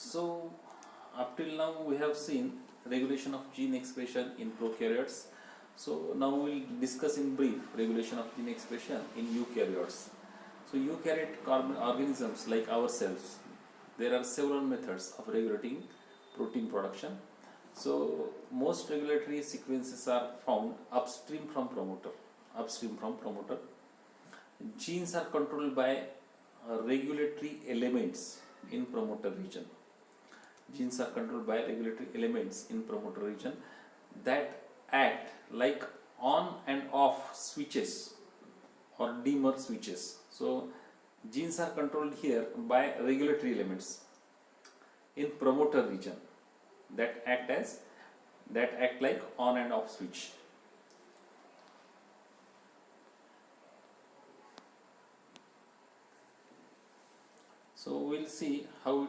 So, up till now we have seen regulation of gene expression in prokaryotes. So now we will discuss in brief regulation of gene expression in eukaryotes. So eukaryotic organisms like ourselves, there are several methods of regulating protein production. So most regulatory sequences are found upstream from promoter. Upstream from promoter, genes are controlled by regulatory elements in promoter region. Genes are controlled by regulatory elements in promoter region that act like on and off switches or dimmer switches. So genes are controlled here by regulatory elements in promoter region that act like on and off switch. So we'll see how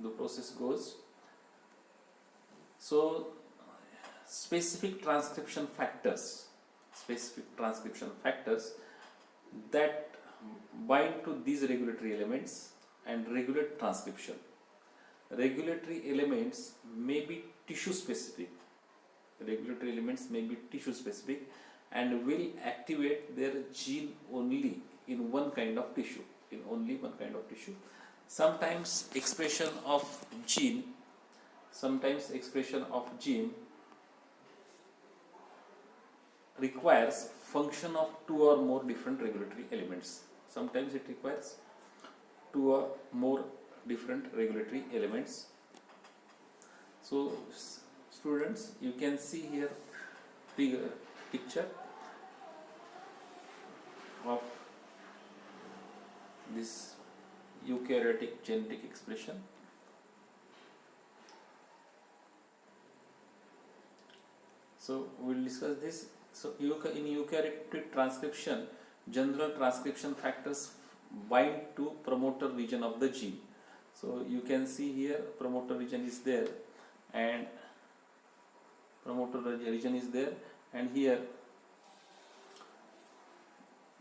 the process goes. So specific transcription factors that bind to these regulatory elements and regulate transcription. Regulatory elements may be tissue specific. Regulatory elements may be tissue specific and will activate their gene only in one kind of tissue. Sometimes expression of gene requires function of two or more different regulatory elements. Sometimes it requires two or more different regulatory elements. So students, you can see here picture of this eukaryotic genetic expression. So we will discuss this. So in eukaryotic transcription, general transcription factors bind to promoter region of the gene. So you can see here promoter region is there and here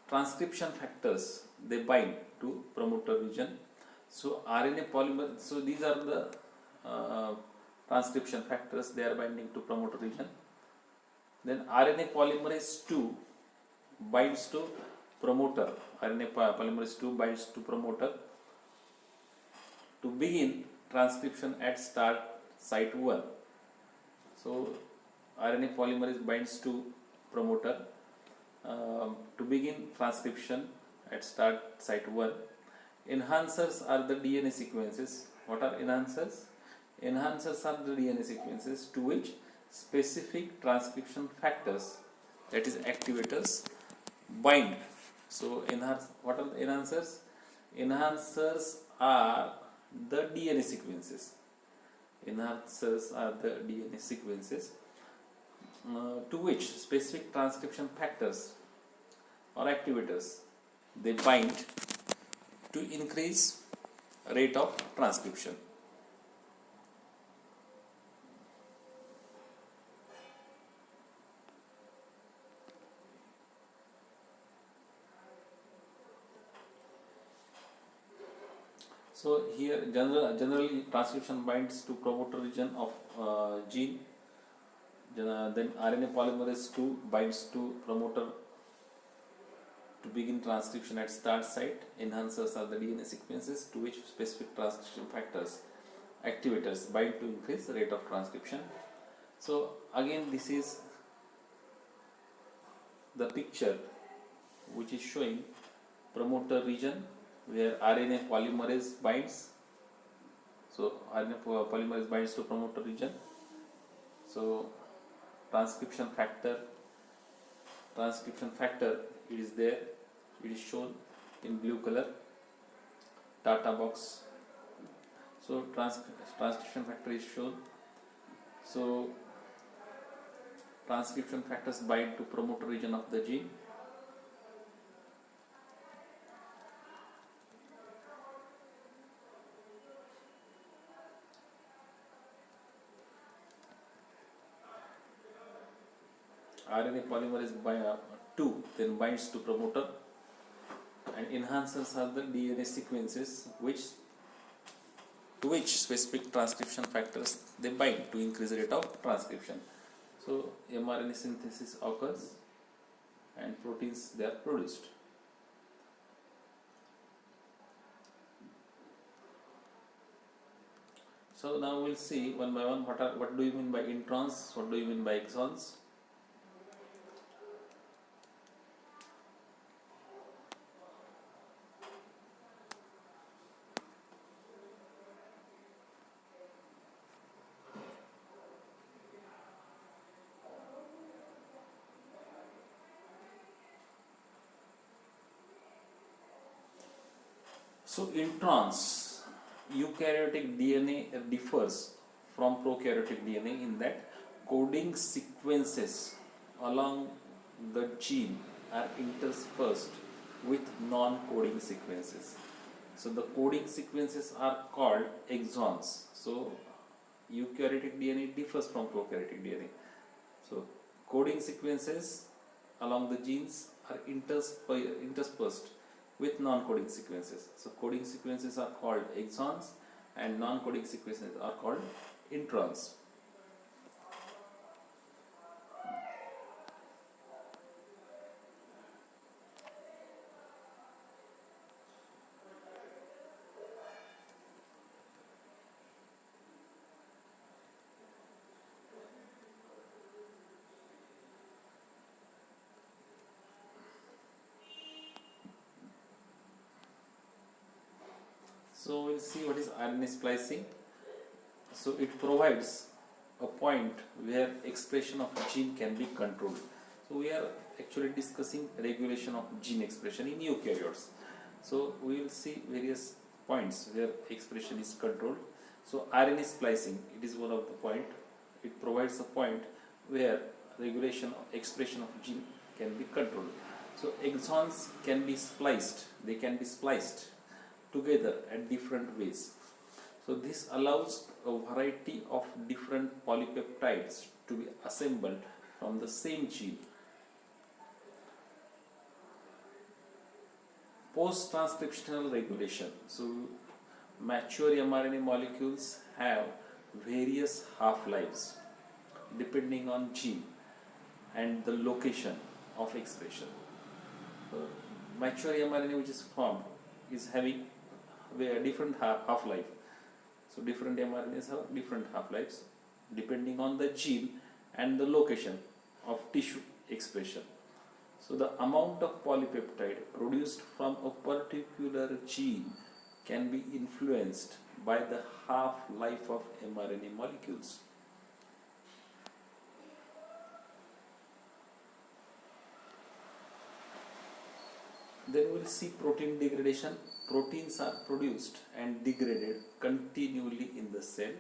transcription factors, they bind to promoter region. So RNA polymer, so these are the transcription factors, they are binding to promoter region. Then RNA polymerase 2 binds to promoter. RNA polymerase 2 binds to promoter to begin transcription at start site 1. So RNA polymerase binds to promoter to begin transcription at start site 1. Enhancers are the DNA sequences. What are enhancers? Enhancers are the DNA sequences to which specific transcription factors, that is activators, bind. So what are the enhancers? Enhancers are the DNA sequences. To which specific transcription factors or activators, they bind to increase rate of transcription. So here generally transcription binds to promoter region of gene. Then RNA polymerase 2 binds to promoter to begin transcription at start site. Enhancers are the DNA sequences to which specific transcription factors, activators, bind to increase the rate of transcription. So again, this is the picture which is showing promoter region where RNA polymerase binds. So RNA polymerase binds to promoter region. So transcription factor, it is there, it is shown in blue color, data box. So transcription factor is shown. So transcription factors bind to promoter region of the gene. RNA polymerase 2 then binds to promoter, and enhancers are the DNA sequences which to which specific transcription factors they bind to increase the rate of transcription. So mRNA synthesis occurs and proteins they are produced. So now we'll see one by one what do you mean by introns, what do you mean by exons. So introns, eukaryotic DNA differs from prokaryotic DNA in that coding sequences along the gene are interspersed with non-coding sequences. So the coding sequences are called exons. So eukaryotic DNA differs from prokaryotic DNA. So coding sequences along the genes are interspersed with non-coding sequences. So coding sequences are called exons and non-coding sequences are called introns. So we'll see what is RNA splicing. So it provides a point where expression of gene can be controlled. So we are actually discussing regulation of gene expression in eukaryotes. So we will see various points where expression is controlled. So RNA splicing, it is one of the point. It provides a point where regulation of expression of gene can be controlled. So exons can be spliced. They can be spliced together at different ways. So this allows a variety of different polypeptides to be assembled from the same gene. Post-transcriptional regulation. So mature mRNA molecules have various half-lives depending on gene and the location of expression. So mature mRNA which is formed is having a different half-life. So different mRNAs have different half-lives depending on the gene and the location of tissue expression. So the amount of polypeptide produced from a particular gene can be influenced by the half-life of mRNA molecules. Then we'll see protein degradation. Proteins are produced and degraded continually in the cell.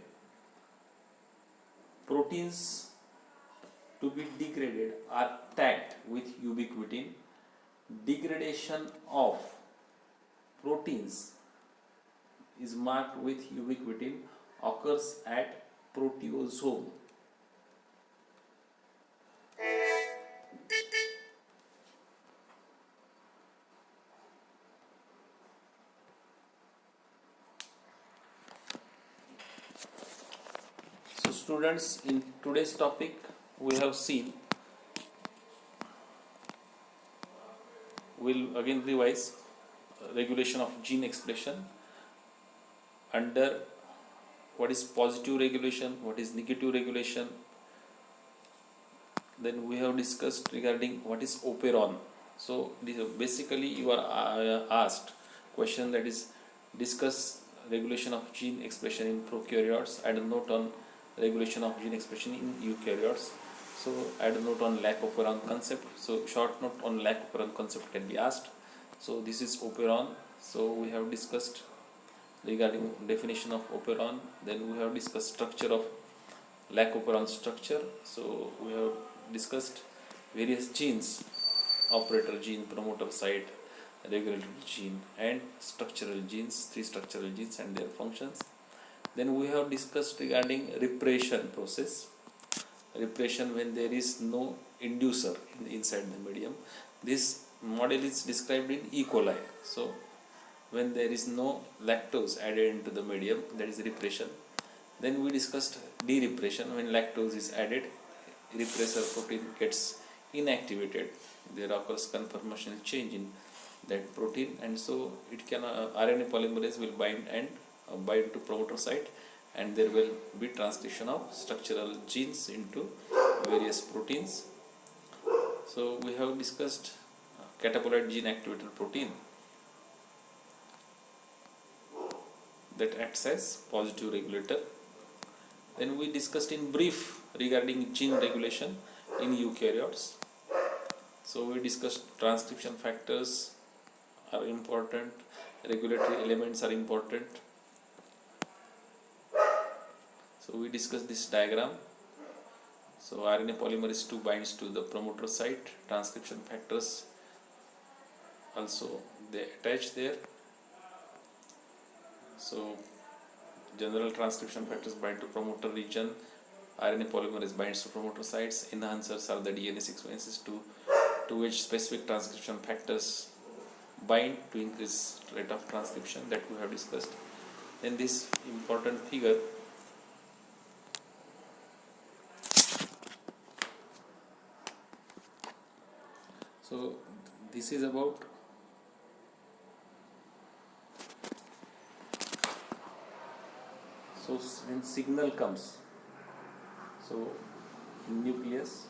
Proteins to be degraded are tagged with ubiquitin. Degradation of proteins is marked with ubiquitin occurs at proteasome. So students, in today's topic we have seen, we'll again revise regulation of gene expression under what is positive regulation, what is negative regulation. Then we have discussed regarding what is operon. So basically you are asked question that is discuss regulation of gene expression in prokaryotes, add a note on regulation of gene expression in eukaryotes. So add a note on lac operon concept. So short note on lac operon concept can be asked. So this is operon. So we have discussed regarding definition of operon. Then we have discussed structure of lac operon structure. So we have discussed various genes: operator gene, promoter site, regulatory gene, and structural genes, 3 structural genes and their functions. Then we have discussed regarding repression process. Repression when there is no inducer inside the medium. This model is described in E. coli. So when there is no lactose added into the medium, that is repression. Then we discussed derepression. When lactose is added, repressor protein gets inactivated. There occurs conformational change in that protein, and so it can RNA polymerase will bind to promoter site, and there will be transcription of structural genes into various proteins. So we have discussed catabolite gene activated protein that acts as positive regulator. Then we discussed in brief regarding gene regulation in eukaryotes. So we discussed transcription factors are important, regulatory elements are important. So we discussed this diagram. So RNA polymerase 2 binds to the promoter site, transcription factors also they attach there. So general transcription factors bind to promoter region, RNA polymerase binds to promoter sites, enhancers are the DNA sequences to which specific transcription factors bind to increase rate of transcription, that we have discussed. Then this important figure, so this is about so when signal comes, so in nucleus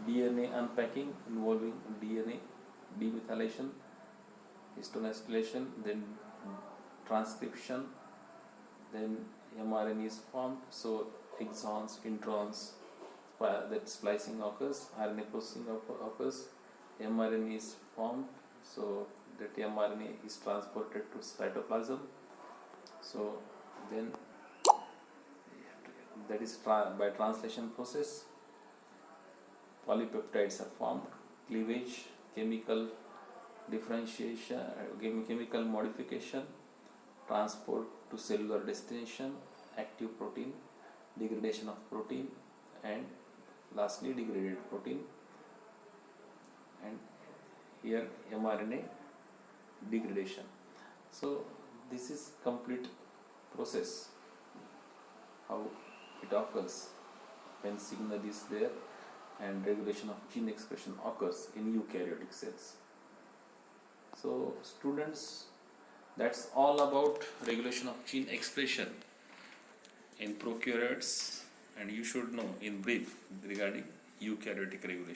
DNA unpacking involving DNA demethylation, histone acetylation, then transcription, then mRNA is formed, so exons, introns, that splicing occurs, RNA processing occurs, mRNA is formed, so that mRNA is transported to cytoplasm. So then that is by translation process polypeptides are formed, cleavage, chemical differentiation, chemical modification, transport to cellular destination, active protein, degradation of protein, and lastly degraded protein, and here mRNA degradation. So this is complete process how it occurs when signal is there and regulation of gene expression occurs in eukaryotic cells. So students, that's all about regulation of gene expression in prokaryotes, and you should know in brief regarding eukaryotic regulation.